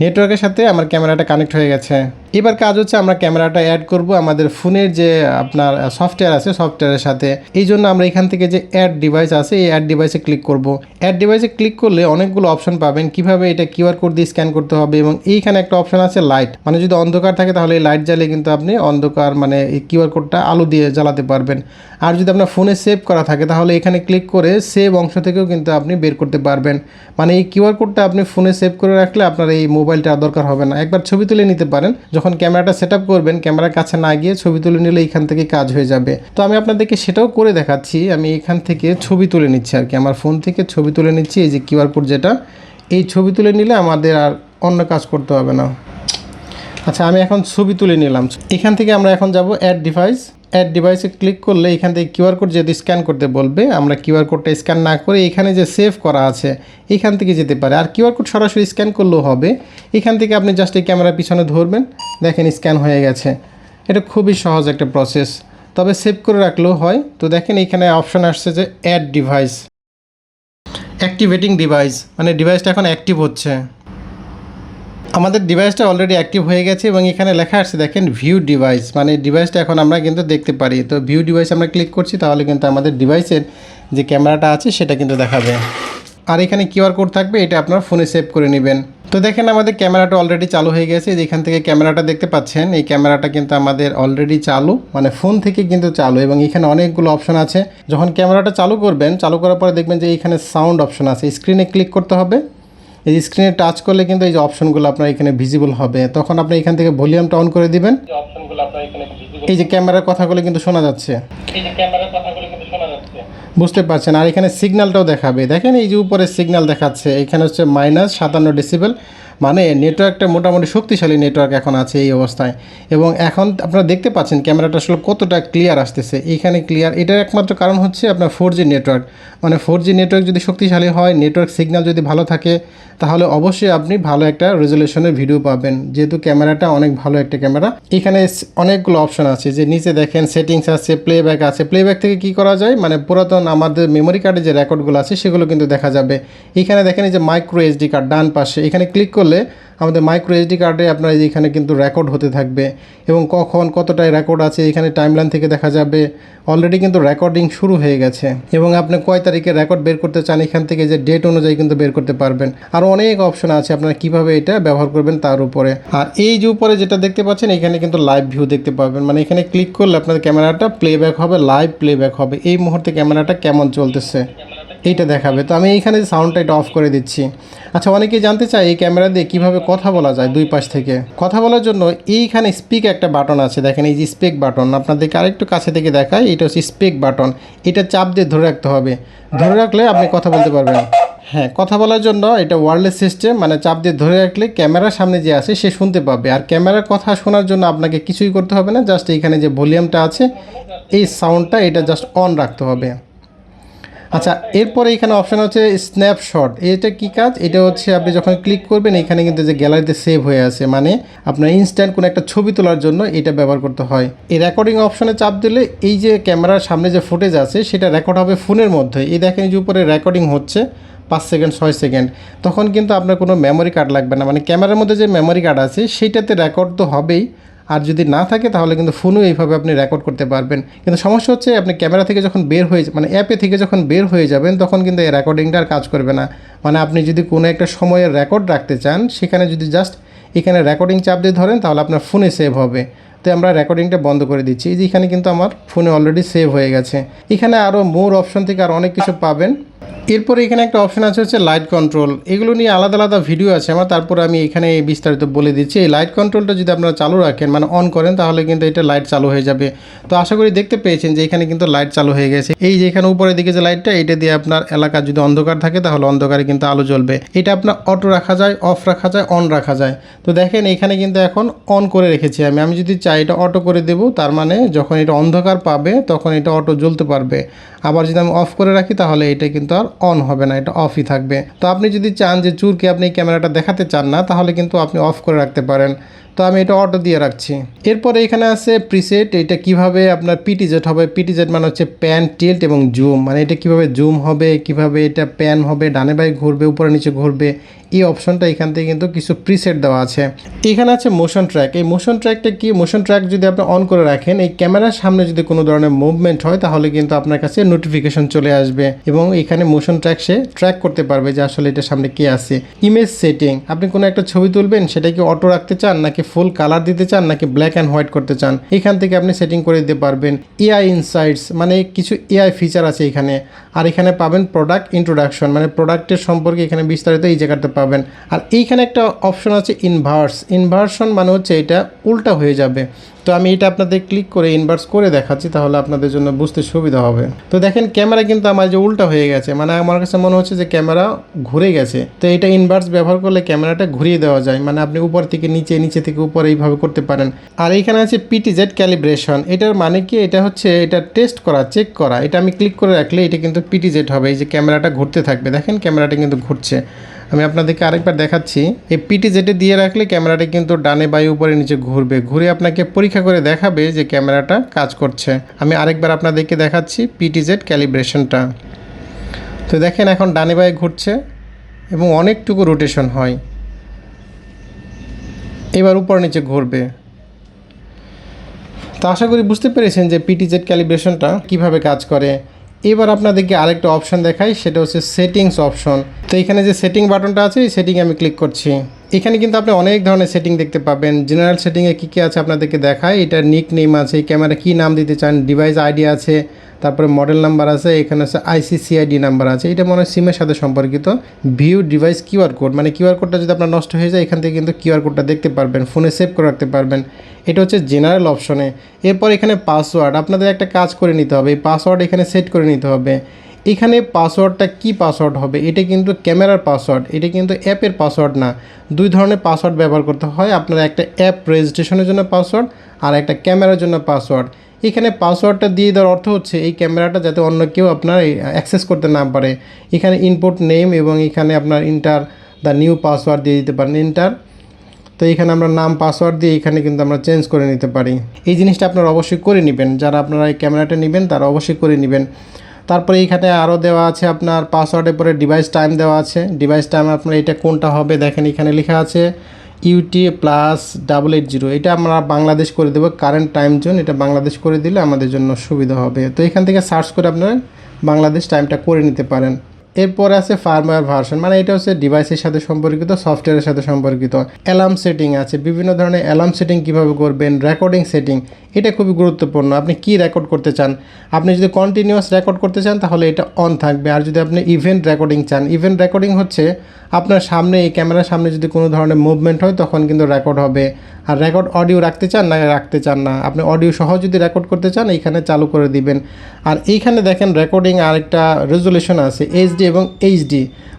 নেটওয়ার্কের সাথে আমার ক্যামেরাটা কানেক্ট হয়ে গেছে। এবার কাজ হচ্ছে আমরা ক্যামেরাটা অ্যাড করব আমাদের ফোনের যে আপনার সফটওয়্যার আছে সফটওয়্যারের সাথে। এই জন্য আমরা এখান থেকে যে অ্যাড ডিভাইস আছে এই অ্যাড ডিভাইসে ক্লিক করব। অ্যাড ডিভাইসে ক্লিক করলে অনেকগুলো অপশন পাবেন কিভাবে এটা কিউআর কোড দিয়ে স্ক্যান করতে হবে, এবং এইখানে একটা অপশন আছে লাইট, মানে যদি অন্ধকার থাকে তাহলে এই লাইট জ্বালিয়ে কিন্তু আপনি অন্ধকার মানে এই কিউআর কোডটা আলো দিয়ে জ্বালাতে পারবেন। আর যদি আপনার ফোনে সেভ করা থাকে তাহলে এখানে ক্লিক করে সেভ অংশ থেকেও কিন্তু আপনি বের করতে পারবেন। মানে এই কিউআর কোডটা আপনি ফোনে সেভ করে রাখলে আপনার এই মোবাইলটা দরকার হবে না, একবার ছবি তুলে নিতে পারেন। যখন ক্যামেরাটা সেট আপ করবেন ক্যামেরার কাছে না গিয়ে ছবি তুলে নিলে এখান থেকে কাজ হয়ে যাবে। তো আমি আপনাদেরকে সেটাও করে দেখাচ্ছি। আমি এখান থেকে ছবি তুলে নিচ্ছি আর কি, আমার ফোন থেকে ছবি তুলে নিচ্ছি। এই যে কিউআর কোড যেটা, এই ছবি তুলে নিলে আমাদের আর অন্য কাজ করতে হবে না। আচ্ছা আমি এখন ছবি তুলে নিলাম। এখান থেকে আমরা এখন যাব অ্যাড ডিভাইস। অ্যাড ডিভাইসে ক্লিক করলে এখান থেকে কিউআর কোড যদি স্ক্যান করতে বলবে, আমরা কিউআর কোডটা স্ক্যান না করে এখানে যে সেভ করা আছে এখান থেকে যেতে পারে। আর কিউআর কোড সরাসরি স্ক্যান করলেও হবে। এখান থেকে আপনি জাস্ট এই ক্যামেরার পিছনে ধরবেন, দেখেন স্ক্যান হয়ে গেছে। এটা খুবই সহজ একটা প্রসেস, তবে সেভ করে রাখলেও হয়। তো দেখেন এখানে অপশন আসছে যে অ্যাড ডিভাইস, অ্যাক্টিভেটিং ডিভাইস, মানে ডিভাইসটা এখন অ্যাক্টিভ হচ্ছে। আমাদের ডিভাইসটা অলরেডি অ্যাক্টিভ হয়ে গেছে এবং এখানে লেখা আসছে দেখেন ভিউ ডিভাইস, মানে ডিভাইসটা এখন আমরা কিন্তু দেখতে পারি। তো ভিউ ডিভাইস আমরা ক্লিক করছি তাহলে কিন্তু আমাদের ডিভাইসের যে ক্যামেরাটা আছে সেটা কিন্তু দেখাবে। আর এখানে কিউআর কোড থাকবে, এটা আপনার ফোনে সেভ করে নেবেন। তো দেখেন আমাদের ক্যামেরাটা অলরেডি চালু হয়ে গেছে। যেখান থেকে ক্যামেরাটা দেখতে পাচ্ছেন এই ক্যামেরাটা কিন্তু আমাদের অলরেডি চালু, মানে ফোন থেকে কিন্তু চালু। এবং এখানে অনেকগুলো অপশন আছে। যখন ক্যামেরাটা চালু করবেন, চালু করার পরে দেখবেন যে এইখানে সাউন্ড অপশন আছে, স্ক্রিনে ক্লিক করতে হবে। এই স্ক্রিনে টাচ করলে কিন্তু এই যে অপশনগুলো আপনার এখানে ভিজিবল হবে। তখন আপনি এখান থেকে ভলিউমটা অন করে দিবেন। এই যে ক্যামেরার কথাগুলো কিন্তু শোনা যাচ্ছে, বুঝতে পারছেন। আর এখানে সিগন্যালটাও দেখাবে, দেখেন এই যে উপরে সিগন্যাল দেখাচ্ছে, এখানে হচ্ছে -57 ডেসিবেল, মানে নেটওয়ার্কটা মোটামুটি শক্তিশালী নেটওয়ার্ক এখন আছে এই অবস্থায়। এবং এখন আপনারা দেখতে পাচ্ছেন ক্যামেরাটা আসলে কতটা ক্লিয়ার আসতেছে। এইখানে ক্লিয়ার, এটার একমাত্র কারণ হচ্ছে আপনার 4G নেটওয়ার্ক। মানে 4G নেটওয়ার্ক যদি শক্তিশালী হয়, নেটওয়ার্ক সিগন্যাল যদি ভালো থাকে, তাহলে অবশ্যই আপনি ভালো একটা রেজলিউশনের ভিডিও পাবেন। যেহেতু ক্যামেরাটা অনেক ভালো একটা ক্যামেরা। এখানে অনেকগুলো অপশন আছে, যে নিচে দেখেন সেটিংস আছে, প্লেব্যাক আছে। প্লেব্যাক থেকে কি করা যায়, মানে পুরাতন আমাদের মেমোরি কার্ডে যে রেকর্ডগুলো আছে সেগুলো কিন্তু দেখা যাবে। এখানে দেখেন এই যে মাইক্রো এসডি কার্ড ডান পাশে, এখানে ক্লিক করলে আমাদের মাইক্রো এসডি কার্ডে আপনার এখানে কিন্তু রেকর্ড হতে থাকবে এবং কখন কতটায় রেকর্ড আছে এখানে টাইমলাইন থেকে দেখা যাবে। অলরেডি কিন্তু রেকর্ডিং শুরু হয়ে গেছে এবং আপনি কয় তারিখে রেকর্ড বের করতে চান এখান থেকে যে ডেট অনুযায়ী কিন্তু বের করতে পারবেন। আরও অনেক অপশন আছে, আপনারা কিভাবে এটা ব্যবহার করবেন তার উপরে। আর এই যে উপরে যেটা দেখতে পাচ্ছেন এখানে কিন্তু লাইভ ভিউ দেখতে পাবেন, মানে এখানে ক্লিক করলে আপনাদের ক্যামেরাটা প্লেব্যাক হবে, লাইভ প্লেব্যাক হবে। এই মুহূর্তে ক্যামেরাটা কেমন চলতেছে এইটা দেখাবে। তো আমি এইখানে সাউন্ডটা এটা অফ করে দিচ্ছি। আচ্ছা অনেকেই জানতে চায় এই ক্যামেরা দিয়ে কীভাবে কথা বলা যায় দুই পাশ থেকে। কথা বলার জন্য এইখানে স্পিক একটা বাটন আছে, দেখেন এই যে স্পিক বাটন, আপনাদেরকে আরেকটু কাছে থেকে দেখায়, এটা হচ্ছে স্পিক বাটন। এটা চাপ দিয়ে ধরে রাখতে হবে, ধরে রাখলে আপনি কথা বলতে পারবেন। হ্যাঁ, কথা বলার জন্য এটা ওয়্যারলেস সিস্টেম, মানে চাপ দিয়ে ধরে রাখলে ক্যামেরার সামনে যে আছে সে শুনতে পাবে। আর ক্যামেরার কথা শোনার জন্য আপনাকে কিছুই করতে হবে না, জাস্ট এইখানে যে ভলিউমটা আছে এই সাউন্ডটা এটা জাস্ট অন রাখতে হবে। আচ্ছা এরপরে এখানে অপশান হচ্ছে স্ন্যাপশট। এটা কি কাজ, এটা হচ্ছে আপনি যখন ক্লিক করবেন এখানে কিন্তু যে গ্যালারিতে সেভ হয়ে আছে, মানে আপনার ইনস্ট্যান্ট কোনো একটা ছবি তোলার জন্য এটা ব্যবহার করতে হয়। এই রেকর্ডিং অপশানে চাপ দিলে এই যে ক্যামেরার সামনে যে ফুটেজ আছে সেটা রেকর্ড হবে ফোনের মধ্যে। এই দেখেন যে উপরে রেকর্ডিং হচ্ছে 5 সেকেন্ড 6 সেকেন্ড, তখন কিন্তু আপনার কোনো মেমোরি কার্ড লাগবে না, মানে ক্যামেরার মধ্যে যে মেমোরি কার্ড আছে সেইটাতে রেকর্ড তো হবেই। আর যদি না থাকে তাহলে কিন্তু ফোনেও এইভাবে আপনি রেকর্ড করতে পারবেন। কিন্তু সমস্যা হচ্ছে আপনি ক্যামেরা থেকে যখন বের হয়ে মানে অ্যাপে থেকে যখন বের হয়ে যাবেন তখন কিন্তু এই রেকর্ডিংটা আর কাজ করবে না। মানে আপনি যদি কোনো একটা সময়ের রেকর্ড রাখতে চান সেখানে যদি জাস্ট এখানে রেকর্ডিং চাপ দিয়ে ধরেন তাহলে আপনার ফোনে সেভ হবে। তো আমরা রেকর্ডিংটা বন্ধ করে দিচ্ছি। এই যে এখানে কিন্তু আমার ফোনে অলরেডি সেভ হয়ে গেছে। এখানে আরও মোর অপশন থেকে আর অনেক কিছু পাবেন। এরপরে এখানে একটা অপশন আছে হচ্ছে লাইট কন্ট্রোল। এগুলো নিয়ে আলাদা আলাদা ভিডিও আছে আমার, তারপর আমি এখানে বিস্তারিত বলে দিচ্ছি। এই লাইট কন্ট্রোলটা যদি আপনারা চালু রাখেন মানে অন করেন তাহলে কিন্তু এটা লাইট চালু হয়ে যাবে। তো আশা করি দেখতে পেয়েছেন যে এখানে কিন্তু লাইট চালু হয়ে গেছে। এই যে এখানে উপরের দিকে যে লাইটটা, এটা দিয়ে আপনার এলাকা যদি অন্ধকার থাকে তাহলে অন্ধকারে কিন্তু আলো জ্বলবে। এটা আপনার অটো রাখা যায়, অফ রাখা যায়, অন রাখা যায়। তো দেখেন এখানে কিন্তু এখন অন করে রেখেছি আমি যদি চাই এটা অটো করে দেব, তার মানে যখন এটা অন্ধকার পাবে তখন এটা অটো জ্বলতে পারবে। আবার যদি আমি অফ করে রাখি তাহলে এটা কিন্তু আর অন হবে না, এটা অফই থাকবে। তো আপনি যদি চান যে চুরকে আপনি ক্যামেরাটা দেখাতে চান না তাহলে কিন্তু আপনি অফ করে রাখতে পারেন। তো আমি এটা অটো দিয়ে রাখছি। এরপরে এখানে আছে প্রিসেট। এটা কিভাবে আপনার পিটিজেড হবে। পিটিজেড মানে হচ্ছে প্যান, টিল্ট এবং জুম। মানে এটা কিভাবে জুম হবে, কিভাবে এটা প্যান হবে, ডানে বাঁয়ে ঘুরবে, উপরে নিচে ঘুরবে, এই অপশনটা এখান থেকে কিন্তু কিছু প্রিসেট দেওয়া আছে। এখানে আছে মোশন ট্র্যাক। এই মোশন ট্র্যাকটা কি, মোশন ট্র্যাক যদি আপনি অন করে রাখেন এই ক্যামেরার সামনে যদি কোনো ধরনের মুভমেন্ট হয় তাহলে কিন্তু আপনার কাছে নোটিফিকেশন চলে আসবে এবং এখানে মোশন ট্র্যাক সে ট্র্যাক করতে পারবে যে আসলে এটার সামনে কে আছে। ইমেজ সেটিং, আপনি কোনো একটা ছবি তুলবেন সেটা কি অটো রাখতে চান নাকি ফুল কালার দিতে চান নাকি ব্ল্যাক অ্যান্ড হোয়াইট করতে চান, এখান থেকে আপনি সেটিং করে দিতে পারবেন। এআই ইনসাইটস মানে কিছু এআই ফিচার আছে এখানে। আর এখানে পাবেন প্রোডাক্ট ইন্ট্রোডাকশন, মানে প্রোডাক্টের সম্পর্কে এখানে বিস্তারিত এই জায়গাতে পাবেন। আর এইখানে একটা অপশন আছে ইনভার্সন মানে হচ্ছে এটা উল্টা হয়ে যাবে। তো আমি এটা আপনাদের ক্লিক করে ইনভার্স করে দেখাচ্ছি তাহলে আপনাদের জন্য বুঝতে সুবিধা হবে। তো দেখেন ক্যামেরা কিন্তু আমার যে উল্টা হয়ে গেছে, মানে আমার কাছে মনে হচ্ছে যে ক্যামেরা ঘুরে গেছে। তো এটা ইনভার্স ব্যবহার করলে ক্যামেরাটা ঘুরিয়ে দেওয়া যায়, মানে আপনি উপর থেকে নিচে, নিচে থেকে উপরে এইভাবে করতে পারেন। আর এইখানে আছে পিটিজেড ক্যালিব্রেশন। এটার মানে কি, এটা হচ্ছে এটা টেস্ট করা, চেক করা। এটা আমি ক্লিক করে রাখলে এটা কিন্তু পিটিজেড হবে। এই যে ক্যামেরাটা ঘুরতে থাকবে, দেখেন ক্যামেরাটা কিন্তু ঘুরছে। আমি আপনাদেরকে আরেকবার দেখাচ্ছি। এই পিটিজেডে দিয়ে রাখলে ক্যামেরাটা কিন্তু ডানে বাঁয়ে উপরে নিচে ঘুরবে, ঘুরে আপনাকে পরীক্ষা করে দেখাবে যে ক্যামেরাটা কাজ করছে। আমি আরেকবার আপনাদেরকে দেখাচ্ছি পিটিজেড ক্যালিব্রেশনটা। তো দেখেন এখন ডানে বাঁয়ে ঘুরছে এবং অনেকটুকু রোটেশন হয়। এবার উপর নিচে ঘুরবে। তো আশা করি বুঝতে পেরেছেন যে পিটিজেড ক্যালিব্রেশনটা কিভাবে কাজ করে। এবার আপনাদেরকে আরেকটা অপশন দেখাই, সেটা হচ্ছে সেটিংস অপশন। তো এখানে যে সেটিং বাটনটা আছে এই সেটিং আমি ক্লিক করছি। এখানে কিন্তু আপনি অনেক ধরনের সেটিং দেখতে পাবেন। জেনারেল সেটিংয়ে কী কী আছে আপনাদেরকে দেখায়। এটা নিক নেম আছে, ক্যামেরা কী নাম দিতে চান, ডিভাইস আইডি আছে, তারপরে মডেল নাম্বার আছে, এখানে আছে আইসিসিআইডি নাম্বার আছে, এটা মনে হয় সিমের সাথে সম্পর্কিত। ভিউ ডিভাইস কিউআর কোড, মানে কিউআর কোডটা যদি আপনার নষ্ট হয়ে যায় এখান থেকে কিন্তু কিউআর কোডটা দেখতে পারবেন, ফোনে সেভ করে রাখতে পারবেন। এটা হচ্ছে জেনারেল অপশনে। এরপর এখানে পাসওয়ার্ড, আপনাদের একটা কাজ করে নিতে হবে, এই পাসওয়ার্ড এখানে সেট করে নিতে হবে। এখানে পাসওয়ার্ডটা কি পাসওয়ার্ড হবে, এটা কিন্তু ক্যামেরার পাসওয়ার্ড, এটা কিন্তু অ্যাপের পাসওয়ার্ড না। দুই ধরনের পাসওয়ার্ড ব্যবহার করতে হয় আপনার, একটা অ্যাপ রেজিস্ট্রেশনের জন্য পাসওয়ার্ড আর একটা ক্যামেরার জন্য পাসওয়ার্ড। এখানে পাসওয়ার্ডটা দিয়ে দেওয়ার অর্থ হচ্ছে এই ক্যামেরাটা যাতে অন্য কেউ আপনার অ্যাক্সেস করতে না পারে। এখানে ইনপুট নেম এবং এখানে আপনার ইন্টার দ্য নিউ পাসওয়ার্ড দিয়ে দিতে পারেন, ইন্টার। তো এখানে আমরা নাম পাসওয়ার্ড দিয়ে এখানে কিন্তু আমরা চেঞ্জ করে নিতে পারি। এই জিনিসটা আপনারা অবশ্যই করে নেবেন, যারা আপনারা এই ক্যামেরাটা নেবেন তারা অবশ্যই করে নেবেন। তারপরে এইখানে আরও দেওয়া আছে আপনার পাসওয়ার্ডের পরে ডিভাইস টাইম দেওয়া আছে। ডিভাইস টাইম আপনার এটা কোনটা হবে দেখেন, এখানে লেখা আছে UTA+880। এটা আমরা বাংলাদেশ করে দেবো, কারেন্ট টাইম জোন, এটা বাংলাদেশ করে দিলে আমাদের জন্য সুবিধা হবে। তো এখান থেকে সার্চ করে আপনারা বাংলাদেশ টাইমটা করে নিতে পারেন। এরপরে আছে ফার্মওয়্যার ভার্সন, মানে এটা হচ্ছে ডিভাইসের সাথে সম্পর্কিত, সফটওয়্যারের সাথে সম্পর্কিত। অ্যালার্ম সেটিং আছে, বিভিন্ন ধরনের অ্যালার্ম সেটিং কীভাবে করবেন। রেকর্ডিং সেটিং, এটা খুবই গুরুত্বপূর্ণ। আপনি কি রেকর্ড করতে চান, আপনি যদি কন্টিনিউয়াস রেকর্ড করতে চান তাহলে এটা অন থাকবে। আর যদি আপনি ইভেন্ট রেকর্ডিং চান, ইভেন্ট রেকর্ডিং হচ্ছে আপনার সামনে এই ক্যামেরার সামনে যদি কোনো ধরনের মুভমেন্ট হয় তখন কিন্তু রেকর্ড হবে। আর রেকর্ড অডিও রাখতে চান না রাখতে চান না, আপনি অডিও সহ যদি রেকর্ড করতে চান এইখানে চালু করে দিবেন। আর এইখানে দেখেন রেকর্ডিং আরেকটা রেজুলেশন আছে, HD এবং HD।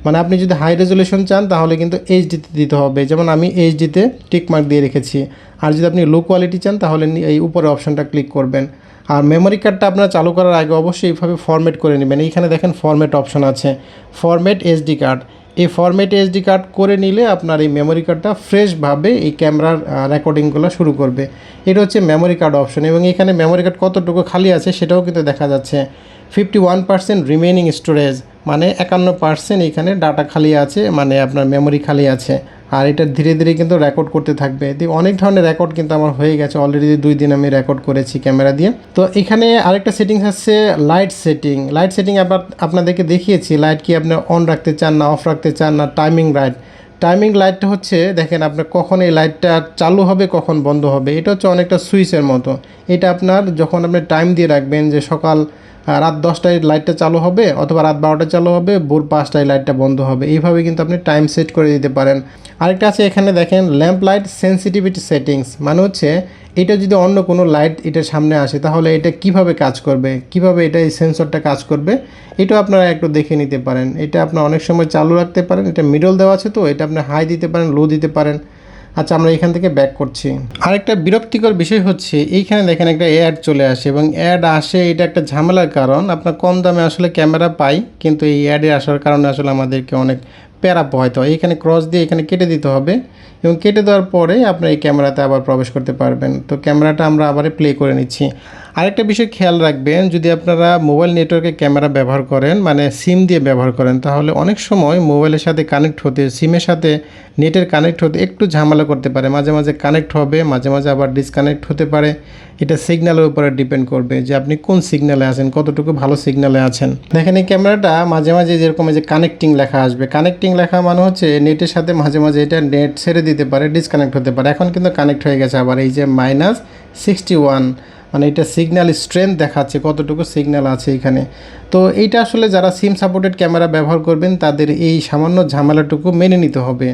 মানে আপনি যদি হাই রেজুলেশন চান তাহলে কিন্তু HDতে দিতে হবে, যেমন আমি HDতে টিকমার্ক দিয়ে রেখেছি। আর যদি আপনি লো কোয়ালিটি চান তাহলে এই উপরে অপশনটা ক্লিক করবেন। আর মেমোরি কার্ডটা আপনারা চালু করার আগে অবশ্যই এইভাবে ফরম্যাট করে নেবেন। এইখানে দেখেন ফরম্যাট অপশন আছে, ফরম্যাট SD কার্ড। এই ফরম্যাট SD কার্ড করে নিলে আপনার এই মেমোরি কার্ডটা ফ্রেশভাবে এই ক্যামেরার রেকর্ডিংগুলো শুরু করবে। এটা হচ্ছে মেমোরি কার্ড অপশন এবং এখানে মেমোরি কার্ড কতটুকু খালি আছে সেটাও কিন্তু দেখা যাচ্ছে। 51% রিমেইনিং স্টোরেজ, মানে 51% এখানে ডাটা খালি আছে, মানে আপনার মেমোরি খালি আছে। আর এটা ধীরে ধীরে কিন্তু রেকর্ড করতে থাকবে। অনেক ধরনের রেকর্ড কিন্তু আমার হয়ে গেছে অলরেডি, 2 দিন আমি রেকর্ড করেছি ক্যামেরা দিয়ে। তো এখানে আরেকটা সেটিংস আছে লাইট সেটিং। লাইট সেটিং আপনাদেরকে দেখিয়েছি, লাইট কি আপনি অন রাখতে চান না অফ রাখতে চান, না টাইমিং লাইট। টাইমিং লাইটটা হচ্ছে দেখেন আপনার কখন এই লাইটটা চালু হবে কখন বন্ধ হবে, এটা হচ্ছে অনেকটা সুইচের মতো। এটা আপনার যখন আপনি টাইম দিয়ে রাখবেন যে সকাল রাত 10টায় লাইটটা চালু হবে অথবা রাত 12টায় চালু হবে, ভোর 5টায় লাইটটা বন্ধ হবে, এইভাবে কিন্তু আপনি টাইম সেট করে দিতে পারেন। আরেকটা আছে এখানে দেখেন ল্যাম্প লাইট সেন্সিটিভিটি সেটিংস, মানে হচ্ছে এটা যদি অন্য কোনো লাইট এটার সামনে আসে তাহলে এটা কিভাবে কাজ করবে, কিভাবে এটা এই সেন্সরটা কাজ করবে, এটাও আপনারা একটু দেখে নিতে পারেন। এটা আপনার অনেক সময় চালু রাখতে পারেন, এটা মিডল দেওয়া আছে তো এটা আপনি হাই দিতে পারেন, লো দিতে পারেন। আচ্ছা, আমরা এখান থেকে ব্যাক করছি। আরেকটা বিরক্তিকর বিষয় হচ্ছে এইখানে দেখেন একটা অ্যাড চলে আসে, এবং অ্যাড আসে, এটা একটা ঝামেলার কারণ। আপনার কম দামে আসলে ক্যামেরা পাই, কিন্তু এই অ্যাডে আসার কারণে আসলে আমাদেরকে অনেক প্যারা পোহাইতে হয়। এখানে ক্রস দিয়ে এখানে কেটে দিতে হবে, এবং কেটে দেওয়ার পরে আপনার এই ক্যামেরাতে আবার প্রবেশ করতে পারবেন। তো ক্যামেরাটা আমরা আবার প্লে করে নিচ্ছি। আরেকটা বিষয় খেয়াল রাখবেন, যদি আপনারা মোবাইল নেটওয়ার্কে ক্যামেরা ব্যবহার করেন, মানে সিম দিয়ে ব্যবহার করেন, তাহলে অনেক সময় মোবাইলের সাথে কানেক্ট হতে, সিমের সাথে নেটের কানেক্ট হতে একটু ঝামেলা করতে পারে। মাঝে মাঝে কানেক্ট হবে, মাঝে মাঝে আবার ডিসকানেক্ট হতে পারে। এটা সিগন্যালের উপরে ডিপেন্ড করবে যে আপনি কোন সিগন্যালে আছেন, কতটুকু ভালো সিগন্যালে আছেন। দেখেন এই ক্যামেরাটা মাঝে মাঝে যেরকম যে কানেক্টিং লেখা আসবে, কানেক্টিং লেখা মানে হচ্ছে নেটের সাথে মাঝে মাঝে এটা নেট ছেড়ে দিতে পারে, ডিসকানেক্ট হতে পারে। এখন কিন্তু কানেক্ট হয়ে গেছে আবার, এই যে -61, মানে এটা সিগন্যাল স্ট্রেংথ দেখাচ্ছে কতটুকু সিগন্যাল আছে এখানে। তো এইটা আসলে যারা সিম সাপোর্টেড ক্যামেরা ব্যবহার করবেন তাদের এই সামান্য ঝামেলাটুকু মেনে নিতে হবে।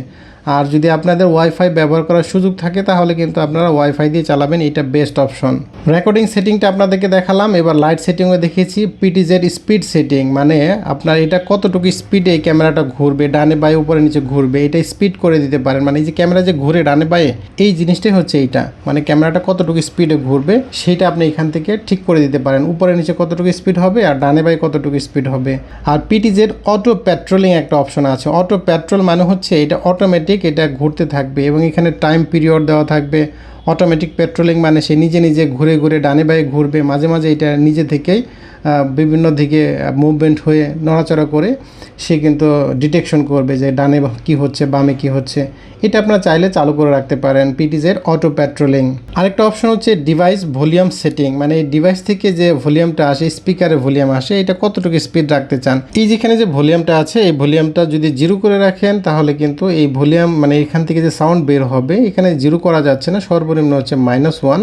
আর যদি আপনাদের ওয়াইফাই ব্যবহার করার সুযোগ থাকে তাহলে কিন্তু আপনারা ওয়াইফাই দিয়ে চালাবেন, এটা বেস্ট অপশন। রেকর্ডিং সেটিংটা আপনাদেরকে দেখালাম, এবার লাইট সেটিংও দেখিয়েছি। পিটিজেড স্পিড সেটিং, মানে আপনার এটা কতটুকু স্পিডে এই ক্যামেরাটা ঘুরবে, ডানে বায়ে উপরে নিচে ঘুরবে, এটা স্পিড করে দিতে পারেন। মানে এই যে ক্যামেরা যে ঘুরে ডানে বায়ে, এই জিনিসটাই হচ্ছে এইটা, মানে ক্যামেরাটা কতটুকু স্পিডে ঘুরবে সেটা আপনি এখান থেকে ঠিক করে দিতে পারেন। উপরে নিচে কতটুকু স্পিড হবে আর ডানে বায়ে কতটুকু স্পিড হবে। আর পিটিজেড অটো পেট্রোলিং একটা অপশন আছে। অটো পেট্রোল মানে হচ্ছে এটা অটোমেটিক, এটা ঘুরতে থাকবে এবং এখানে টাইম পিরিয়ড দেওয়া থাকবে। অটোমেটিক পেট্রোলিং মানে সে নিজে নিজে ঘুরে ঘুরে ডানে বায়ে ঘুরবে, মাঝে মাঝে এটা নিজে থেকেই বিভিন্ন দিকে মুভমেন্ট হয়ে নড়াচড়া করে সে কিন্তু ডিটেকশন করবে যে ডানে কী হচ্ছে বামে কী হচ্ছে। এটা আপনারা চাইলে চালু করে রাখতে পারেন, পিটিজের অটো পেট্রোলিং। আরেকটা অপশন হচ্ছে ডিভাইস ভলিউম সেটিং, মানে এই ডিভাইস থেকে যে ভলিউমটা আসে, স্পিকারের ভলিউম আসে, এটা কতটুকু স্পিড রাখতে চান। এই যেখানে যে ভলিউমটা আছে এই ভলিউমটা যদি 0 করে রাখেন তাহলে কিন্তু এই ভলিউম, মানে এখান থেকে যে সাউন্ড বের হবে এখানে 0 করা যাচ্ছে না, সর্বনিম্ন হচ্ছে -1,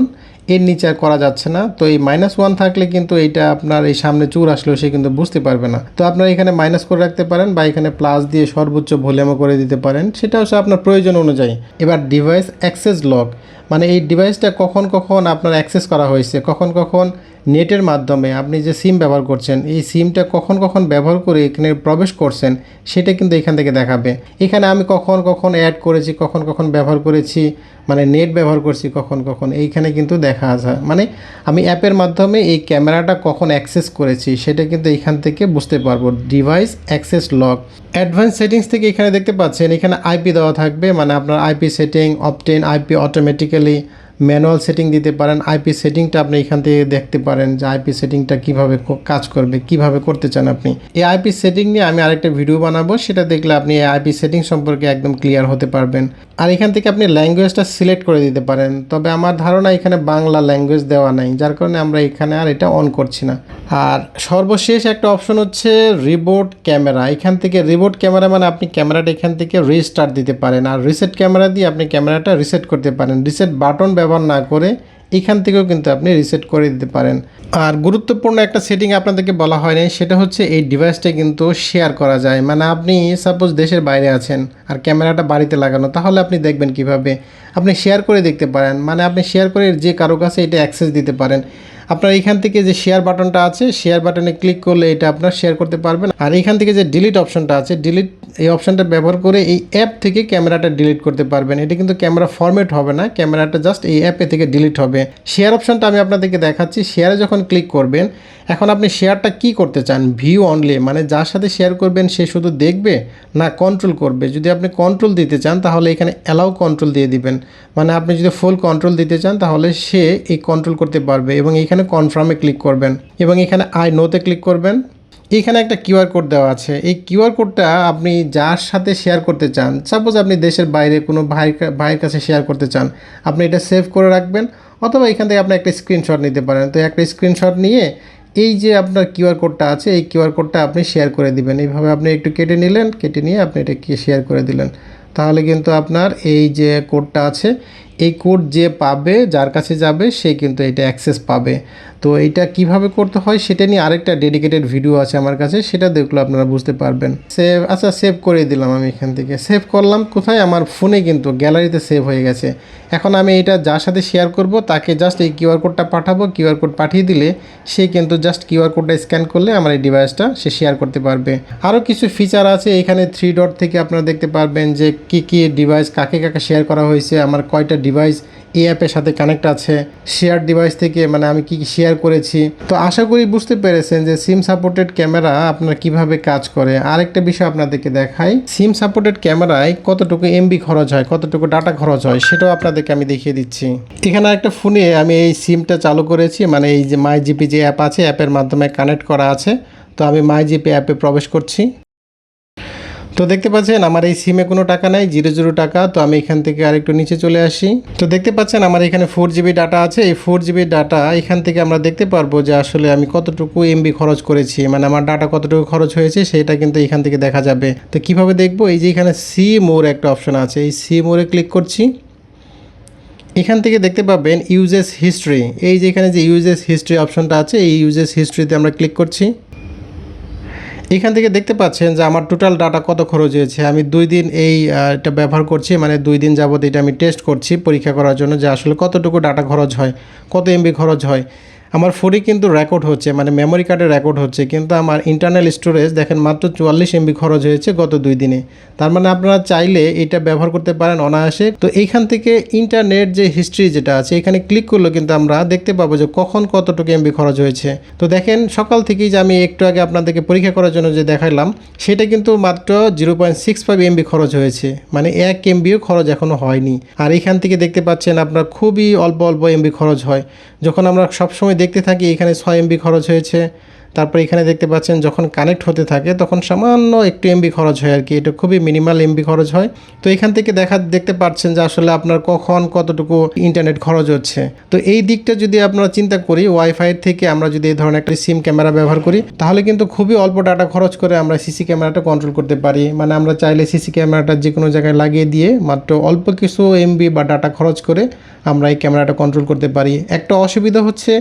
এর নিচে আর করা যাচ্ছে না। তো এই -1 থাকলে কিন্তু এইটা আপনার এই সামনে চুর আসলেও সে কিন্তু বুঝতে পারবে না। তো আপনারা এখানে মাইনাস করে রাখতে পারেন বা এখানে প্লাস দিয়ে সর্বোচ্চ ভলিউমও করে দিতে পারেন, সেটা হচ্ছে আপনার প্রয়োজন অনুযায়ী। এবার ডিভাইস অ্যাক্সেস লক, মানে এই ডিভাইসটা কখন কখন আপনার অ্যাক্সেস করা হয়েছে, কখন কখন নেটের মাধ্যমে আপনি যে সিম ব্যবহার করছেন এই সিমটা কখন কখন ব্যবহার করে এখানে প্রবেশ করছেন সেটা কিন্তু এখান থেকে দেখাবে। এখানে আমি কখন কখন অ্যাড করেছি, কখন কখন ব্যবহার করেছি, মানে নেট ব্যবহার করছি কখন কখন, এইখানে কিন্তু দেখা যায়। মানে আমি অ্যাপের মাধ্যমে এই ক্যামেরাটা কখন অ্যাক্সেস করেছি সেটা কিন্তু এখান থেকে বুঝতে পারবো। Device access lock. Advance settings থেকে এখানে দেখতে পাচ্ছেন এখানে আইপি দেওয়া থাকবে, মানে আপনার IP setting, obtain IP automatically, manual setting দিতে পারেন। আইপি সেটিংটা আপনি এখান থেকে দেখতে পারেন যে আইপি সেটিংটা কিভাবে কাজ করবে, কিভাবে করতে চান আপনি। এই আইপি সেটিং নিয়ে আমি আরেকটা ভিডিও বানাবো, সেটা দেখলে আপনি এই আইপি সেটিং সম্পর্কে একদম ক্লিয়ার হতে পারবেন। আর এখান থেকে আপনি ল্যাঙ্গুয়েজটা সিলেক্ট করে দিতে পারেন, তবে আমার ধারণা এখানে বাংলা ল্যাঙ্গুয়েজ দেওয়া নাই, যার কারণে আমরা এখানে আর এটা অন করছি না। আর সর্বশেষ একটা অপশন হচ্ছে রিবোট ক্যামেরা। এখান থেকে রিবোট ক্যামেরা মানে আপনি ক্যামেরাটা এখান থেকে রিস্টার্ট দিতে পারেন, আর রিসেট ক্যামেরা দিয়ে আপনি ক্যামেরাটা রিসেট করতে পারেন। রিসেট বাটন ব্যবহার না করে এখান থেকেও কিন্তু আপনি রিসেট করে দিতে পারেন। আর গুরুত্বপূর্ণ একটা সেটিং আপনাদেরকে বলা হয়নি, সেটা হচ্ছে এই ডিভাইসটা কিন্তু শেয়ার করা যায়। মানে আপনি সাপোজ দেশের বাইরে আছেন আর ক্যামেরাটা বাড়িতে লাগানো, তাহলে আপনি দেখবেন কিভাবে আপনি শেয়ার করে দেখতে পারেন। মানে আপনি শেয়ার করে যে কারো কাছে এটা অ্যাক্সেস দিতে পারেন। আপনার এখান থেকে যে শেয়ার বাটনটা আছে, শেয়ার বাটনে ক্লিক করলে এটা আপনার শেয়ার করতে পারবেন। আর এখান থেকে যে ডিলিট অপশনটা আছে, ডিলিট এই অপশনটা ব্যবহার করে এই অ্যাপ থেকে ক্যামেরাটা ডিলিট করতে পারবেন। এটা কিন্তু ক্যামেরা ফরম্যাট হবে না, ক্যামেরাটা জাস্ট এই অ্যাপে থেকে ডিলিট হবে। শেয়ার অপশনটা আমি আপনাদেরকে দেখাচ্ছি। শেয়ারে যখন ক্লিক করবেন, এখন আপনি শেয়ারটা কি করতে চান, ভিউ অনলি, মানে যার সাথে শেয়ার করবেন সে শুধু দেখবে না কন্ট্রোল করবে। যদি আপনি কন্ট্রোল দিতে চান তাহলে এখানে অ্যালাউ কন্ট্রোল দিয়ে দিবেন। মানে আপনি যদি ফুল কন্ট্রোল দিতে চান তাহলে সে এই কন্ট্রোল করতে পারবে। এবং এখানে এখানে কনফার্মে ক্লিক করবেন এবং এখানে আই নোতে ক্লিক করবেন। এখানে একটা কিউআর কোড দেওয়া আছে, এই কিউআর কোডটা আপনি যার সাথে শেয়ার করতে চান, সাপোজ আপনি দেশের বাইরে কোনো ভাইয়ের কাছে শেয়ার করতে চান, আপনি এটা সেভ করে রাখবেন, অথবা এখান থেকে আপনি একটা স্ক্রিনশট নিতে পারেন। তো একটা স্ক্রিনশট নিয়ে এই যে আপনার কিউআর কোডটা আছে, এই কিউআর কোডটা আপনি শেয়ার করে দিবেন। এইভাবে আপনি একটু কেটে নিলেন, কেটে নিয়ে আপনি এটাকে শেয়ার করে দিলেন। তাহলে কিন্তু আপনার এই যে কোডটা আছে, এই কোড যে পাবে, যার কাছে যাবে, সে কিন্তু এটা অ্যাক্সেস পাবে। তো এইটা কিভাবে করতে হয় সেটা নিয়ে আরেকটা ডেডিকেটেড ভিডিও আছে আমার কাছে, সেটা দেখলে আপনারা বুঝতে পারবেন। সেভ করে দিলাম। আমি এখান থেকে সেভ করলাম কোথায়, আমার ফোনে কিন্তু গ্যালারিতে সেভ হয়ে গেছে। এখন আমি এটা যার সাথে শেয়ার করব তাকে জাস্ট এই কিউআর কোডটা পাঠাবো। কিউআর কোড পাঠিয়ে দিলে সে কিন্তু জাস্ট কিউআর কোডটা স্ক্যান করলে আমার এই ডিভাইসটা সে শেয়ার করতে পারবে। আরও কিছু ফিচার আছে এখানে, 3 ডট থেকে আপনারা দেখতে পারবেন যে কী ডিভাইস কাকে কাকে শেয়ার করা হয়েছে, আমার কয়টা ডিভাইস এই অ্যাপের সাথে কানেক্ট আছে, শেয়ার ডিভাইস থেকে মানে আমি কি শেয়ার করেছি। তো আশা করি বুঝতে পেরেছেন যে সিম সাপোর্টেড ক্যামেরা আপনার কিভাবে কাজ করে। আরেকটা বিষয় আপনাদেরকে দেখাই, সিম সাপোর্টেড ক্যামেরায় কতটুকু এমবি খরচ হয়, কতটুকু ডাটা খরচ হয়, সেটাও আপনাদেরকে আমি দেখিয়ে দিচ্ছি। এখানে একটা ফোনে আমি এই সিমটা চালু করেছি, মানে এই যে মাই জিপি যে অ্যাপ আছে, অ্যাপের মাধ্যমে কানেক্ট করা আছে। তো আমি মাই জিপি অ্যাপে প্রবেশ করছি। তো দেখতে পাচ্ছেন আমার এই সিমে কোনো টাকা নাই, 0 টাকা। তো আমি এখান থেকে আরেকটু নিচে চলে আসি। তো দেখতে পাচ্ছেন আমার এখানে 4GB ডাটা আছে। এই 4GB ডাটা এখান থেকে আমরা দেখতে পারবো যে আসলে আমি কতটুকু এমবি খরচ করেছি, মানে আমার ডাটা কতটুকু খরচ হয়েছে সেটা কিন্তু এখান থেকে দেখা যাবে। তো কিভাবে দেখবো, এই যে এখানে সি মোর একটা অপশন আছে, এই সি মোরে ক্লিক করছি। এখান থেকে দেখতে পাবেন ইউজেস হিস্ট্রি, এই যে এখানে যে ইউজেস হিস্ট্রি অপশনটা আছে, এই ইউজেস হিস্ট্রিতে আমরা ক্লিক করছি। এখান থেকে দেখতে পাচ্ছেন যে আমার টোটাল ডাটা কত খরচ হয়েছে। আমি 2 দিন এটা ব্যবহার করছি, মানে 2 দিন যাবত এটা আমি টেস্ট করছি পরীক্ষা করার জন্য যে আসলে কতটুকু ডাটা খরচ হয়, কত এমবি খরচ হয়। আমার ফোনে কিন্তু রেকর্ড হচ্ছে, মানে মেমোরি কার্ডে রেকর্ড হচ্ছে, কিন্তু আমার ইন্টারনাল স্টোরেজ দেখেন মাত্র 44 এমবি খরচ হয়েছে গত 2 দিনে। তার মানে আপনারা চাইলে এটা ব্যবহার করতে পারেন অনায়াসে। তো এইখান থেকে ইন্টারনেট যে হিস্ট্রি যেটা আছে, এখানে ক্লিক করলে কিন্তু আমরা দেখতে পাবো যে কখন কতটুকু এমবি খরচ হয়েছে। তো দেখেন সকাল থেকেই যে আমি একটু আগে আপনাদেরকে পরীক্ষা করার জন্য যে দেখাইলাম, সেটা কিন্তু মাত্র 0.65 এমবি খরচ হয়েছে, মানে 1 এমবিও খরচ এখনও হয়নি। আর এখান থেকে দেখতে পাচ্ছেন আপনার খুবই অল্প এমবি খরচ হয়। যখন আমরা সবসময় দেখতে থাকি এখানে 6 এমবি খরচ হয়েছে। তারপর এখানে দেখতে পাচ্ছেন যখন কানেক্ট হতে থাকে তখন সামান্য একটু এমবি খরচ হয় আর কি, এটা খুবই মিনিমাল এমবি খরচ হয়। তো এখান থেকে দেখতে পাচ্ছেন যে আসলে আপনার কখন কতটুকু ইন্টারনেট খরচ হচ্ছে। তো এই দিকটা যদি আপনারা চিন্তা করি, ওয়াইফাই থেকে আমরা যদি এই ধরনের একটা সিম ক্যামেরা ব্যবহার করি, তাহলে কিন্তু খুবই অল্প ডাটা খরচ করে আমরা সিসি ক্যামেরাটা কন্ট্রোল করতে পারি। মানে আমরা চাইলে সিসি ক্যামেরাটা যে কোনো জায়গায় লাগিয়ে দিয়ে মাত্র অল্প কিছু এমবি বা ডাটা খরচ করে আমরা এই ক্যামেরাটা কন্ট্রোল করতে পারি। একটা অসুবিধা হচ্ছে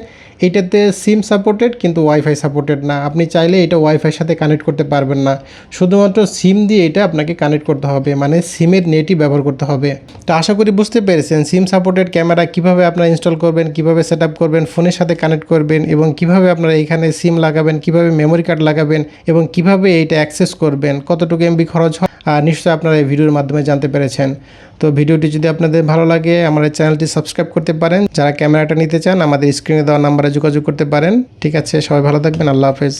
এটাতে সিম সাপোর্টেড কিন্তু ওয়াইফাই সাপোর্টেড না। আপনি চাইলে এটা ওয়াইফাইয়ের সাথে কানেক্ট করতে পারবেন না, শুধুমাত্র সিম দিয়ে এটা আপনাকে কানেক্ট করতে হবে, মানে সিমের নেটই ব্যবহার করতে হবে। তো আশা করি বুঝতে পেরেছেন সিম সাপোর্টেড ক্যামেরা কীভাবে আপনারা ইনস্টল করবেন, কীভাবে সেট আপ করবেন, ফোনের সাথে কানেক্ট করবেন, এবং কীভাবে আপনারা এখানে সিম লাগাবেন, কীভাবে মেমোরি কার্ড লাগাবেন, এবং কীভাবে এইটা অ্যাক্সেস করবেন, কতটুকু এমবি খরচ হয়। আর নিশ্চয়ই আপনারা এই ভিডিওর মাধ্যমে জানতে পেরেছেন। তো ভিডিওটি যদি আপনাদের ভালো লাগে আমাদের চ্যানেলটি সাবস্ক্রাইব করতে পারেন। যারা ক্যামেরাটা নিতে চান আমাদের স্ক্রিনে দেওয়া নাম্বারে যোগাযোগ করতে পারেন। ঠিক আছে, সবাই ভালো থাকবেন। আল্লাহ হাফেজ।